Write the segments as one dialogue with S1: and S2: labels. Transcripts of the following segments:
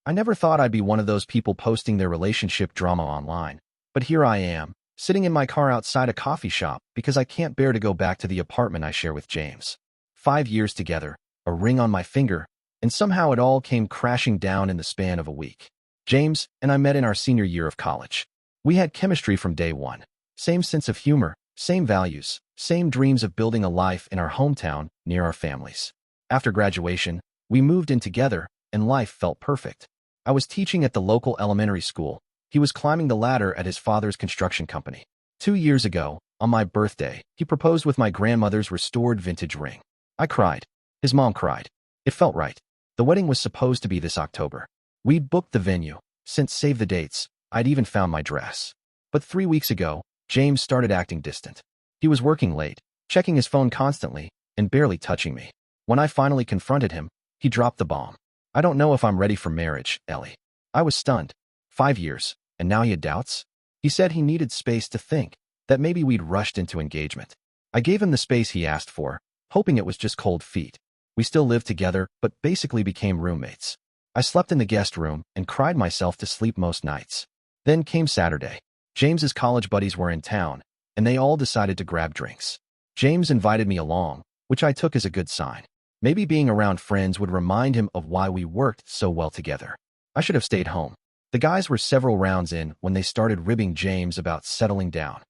S1: I never thought I'd be one of those people posting their relationship drama online, but here I am, sitting in my car outside a coffee shop because I can't bear to go back to the apartment I share with James. 5 years together, a ring on my finger, and somehow it all came crashing down in the span of a week. James and I met in our senior year of college. We had chemistry from day one. Same sense of humor, same values, same dreams of building a life in our hometown near our families. After graduation, we moved in together, and life felt perfect. I was teaching at the local elementary school. He was climbing the ladder at his father's construction company. 2 years ago, on my birthday, he proposed with my grandmother's restored vintage ring. I cried. His mom cried. It felt right. The wedding was supposed to be this October. We'd booked the venue, since save the dates, I'd even found my dress. But 3 weeks ago, James started acting distant. He was working late, checking his phone constantly, and barely touching me. When I finally confronted him, he dropped the bomb. I don't know if I'm ready for marriage, Ellie. I was stunned. 5 years, and now he had doubts? He said he needed space to think, that maybe we'd rushed into engagement. I gave him the space he asked for, hoping it was just cold feet. We still lived together, but basically became roommates. I slept in the guest room and cried myself to sleep most nights. Then came Saturday. James's college buddies were in town, and they all decided to grab drinks. James invited me along, which I took as a good sign. Maybe being around friends would remind him of why we worked so well together. I should have stayed home. The guys were several rounds in when they started ribbing James about settling down.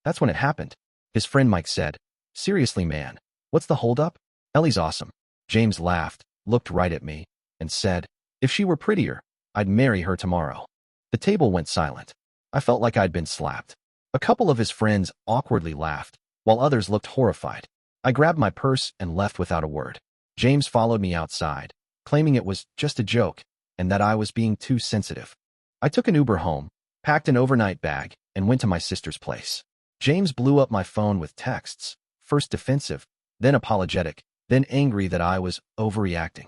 S1: That's when it happened. His friend Mike said, "Seriously, man, what's the holdup? Ellie's awesome." James laughed, looked right at me, and said, "If she were prettier, I'd marry her tomorrow." The table went silent. I felt like I'd been slapped. A couple of his friends awkwardly laughed, while others looked horrified. I grabbed my purse and left without a word. James followed me outside, claiming it was just a joke and that I was being too sensitive. I took an Uber home, packed an overnight bag, and went to my sister's place. James blew up my phone with texts, first defensive, then apologetic, then angry that I was overreacting.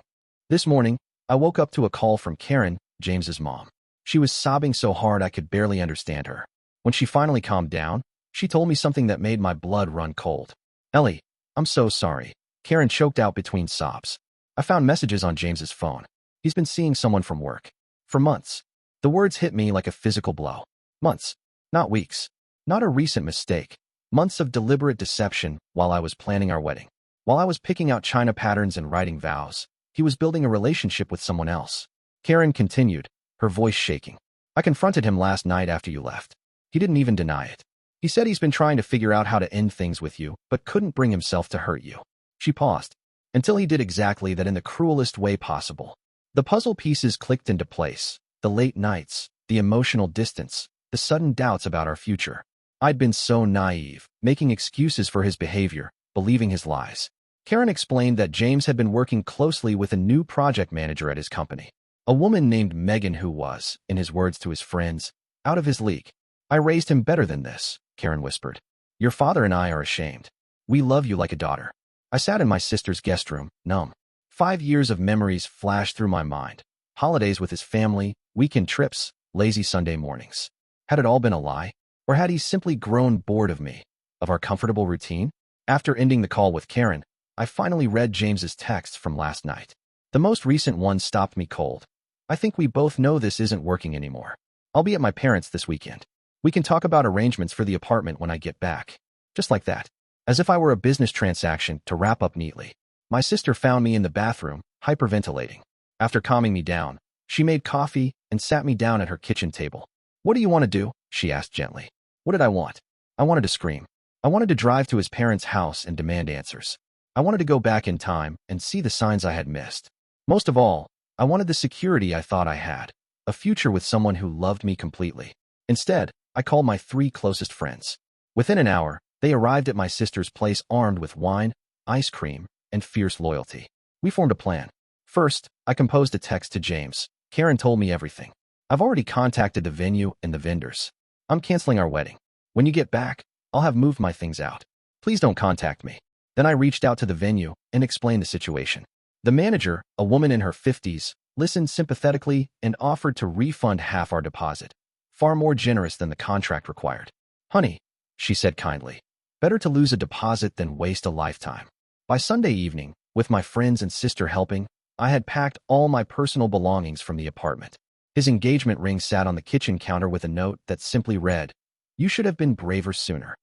S1: This morning, I woke up to a call from Karen, James's mom. She was sobbing so hard I could barely understand her. When she finally calmed down, she told me something that made my blood run cold. "Ellie, I'm so sorry." Karen choked out between sobs. "I found messages on James's phone. He's been seeing someone from work. For months." The words hit me like a physical blow. Months, not weeks. Not a recent mistake. Months of deliberate deception while I was planning our wedding. While I was picking out china patterns and writing vows, he was building a relationship with someone else. Karen continued, her voice shaking. "I confronted him last night after you left. He didn't even deny it. He said he's been trying to figure out how to end things with you, but couldn't bring himself to hurt you." She paused. "Until he did exactly that in the cruelest way possible." The puzzle pieces clicked into place. The late nights, the emotional distance, the sudden doubts about our future. I'd been so naive, making excuses for his behavior, believing his lies. Karen explained that James had been working closely with a new project manager at his company. A woman named Megan who was, in his words to his friends, out of his league. "I raised him better than this," Karen whispered. "Your father and I are ashamed. We love you like a daughter." I sat in my sister's guest room, numb. 5 years of memories flashed through my mind. Holidays with his family, weekend trips, lazy Sunday mornings. Had it all been a lie? Or had he simply grown bored of me, of our comfortable routine? After ending the call with Karen, I finally read James's texts from last night. The most recent one stopped me cold. "I think we both know this isn't working anymore. I'll be at my parents' this weekend. We can talk about arrangements for the apartment when I get back." Just like that. As if I were a business transaction to wrap up neatly. My sister found me in the bathroom, hyperventilating. After calming me down, she made coffee and sat me down at her kitchen table. "What do you want to do?" she asked gently. What did I want? I wanted to scream. I wanted to drive to his parents' house and demand answers. I wanted to go back in time and see the signs I had missed. Most of all, I wanted the security I thought I had, a future with someone who loved me completely. Instead, I called my 3 closest friends. Within an hour, they arrived at my sister's place armed with wine, ice cream, and fierce loyalty. We formed a plan. First, I composed a text to James. Karen told me everything. "I've already contacted the venue and the vendors. I'm canceling our wedding. When you get back, I'll have moved my things out. Please don't contact me." Then I reached out to the venue and explained the situation. The manager, a woman in her 50s, listened sympathetically and offered to refund half our deposit, far more generous than the contract required. "Honey," she said kindly, "better to lose a deposit than waste a lifetime." By Sunday evening, with my friends and sister helping, I had packed all my personal belongings from the apartment. His engagement ring sat on the kitchen counter with a note that simply read, "You should have been braver sooner."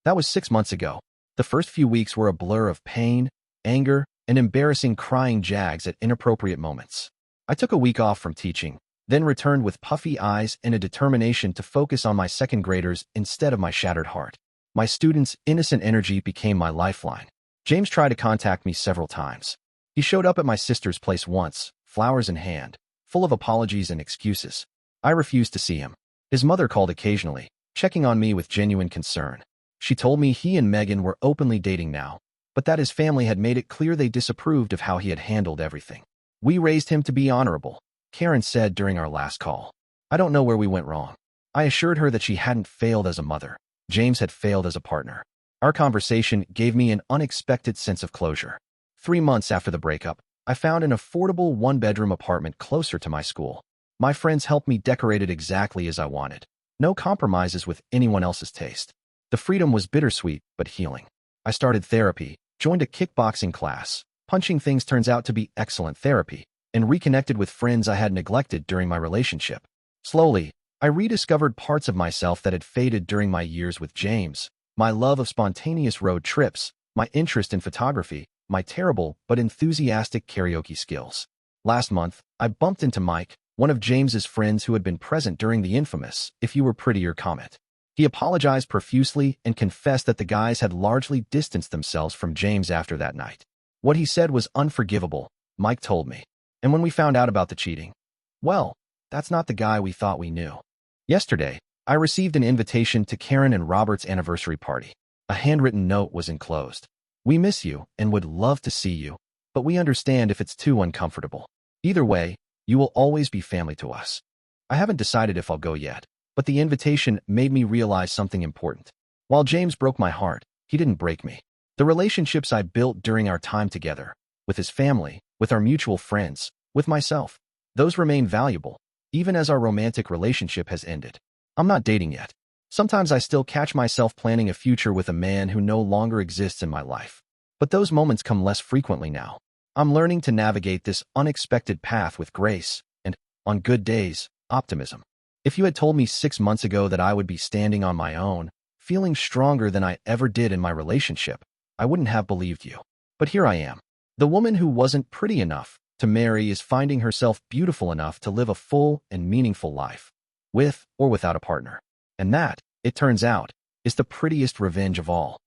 S1: That was 6 months ago. The first few weeks were a blur of pain, anger, and embarrassing crying jags at inappropriate moments. I took a week off from teaching, then returned with puffy eyes and a determination to focus on my second graders instead of my shattered heart. My students' innocent energy became my lifeline. James tried to contact me several times. He showed up at my sister's place once, flowers in hand, full of apologies and excuses. I refused to see him. His mother called occasionally, checking on me with genuine concern. She told me he and Megan were openly dating now, but that his family had made it clear they disapproved of how he had handled everything. "We raised him to be honorable," Karen said during our last call. I don't know where we went wrong. I assured her that she hadn't failed as a mother. James had failed as a partner. Our conversation gave me an unexpected sense of closure. 3 months after the breakup, I found an affordable one-bedroom apartment closer to my school. My friends helped me decorate it exactly as I wanted. No compromises with anyone else's taste. The freedom was bittersweet but healing. I started therapy, joined a kickboxing class. Punching things turns out to be excellent therapy, and reconnected with friends I had neglected during my relationship. Slowly, I rediscovered parts of myself that had faded during my years with James: my love of spontaneous road trips, my interest in photography, my terrible but enthusiastic karaoke skills. Last month, I bumped into Mike, one of James's friends who had been present during the infamous "If You Were Prettier" comment. He apologized profusely and confessed that the guys had largely distanced themselves from James after that night. What he said was unforgivable, Mike told me. And when we found out about the cheating, well, that's not the guy we thought we knew. Yesterday, I received an invitation to Karen and Robert's anniversary party. A handwritten note was enclosed. "We miss you and would love to see you, but we understand if it's too uncomfortable. Either way, you will always be family to us." I haven't decided if I'll go yet, but the invitation made me realize something important. While James broke my heart, he didn't break me. The relationships I built during our time together, with his family, with our mutual friends, with myself, those remain valuable, even as our romantic relationship has ended. I'm not dating yet. Sometimes I still catch myself planning a future with a man who no longer exists in my life. But those moments come less frequently now. I'm learning to navigate this unexpected path with grace and, on good days, optimism. If you had told me 6 months ago that I would be standing on my own, feeling stronger than I ever did in my relationship, I wouldn't have believed you. But here I am. The woman who wasn't pretty enough to marry is finding herself beautiful enough to live a full and meaningful life, with or without a partner. And that, it turns out, is the prettiest revenge of all.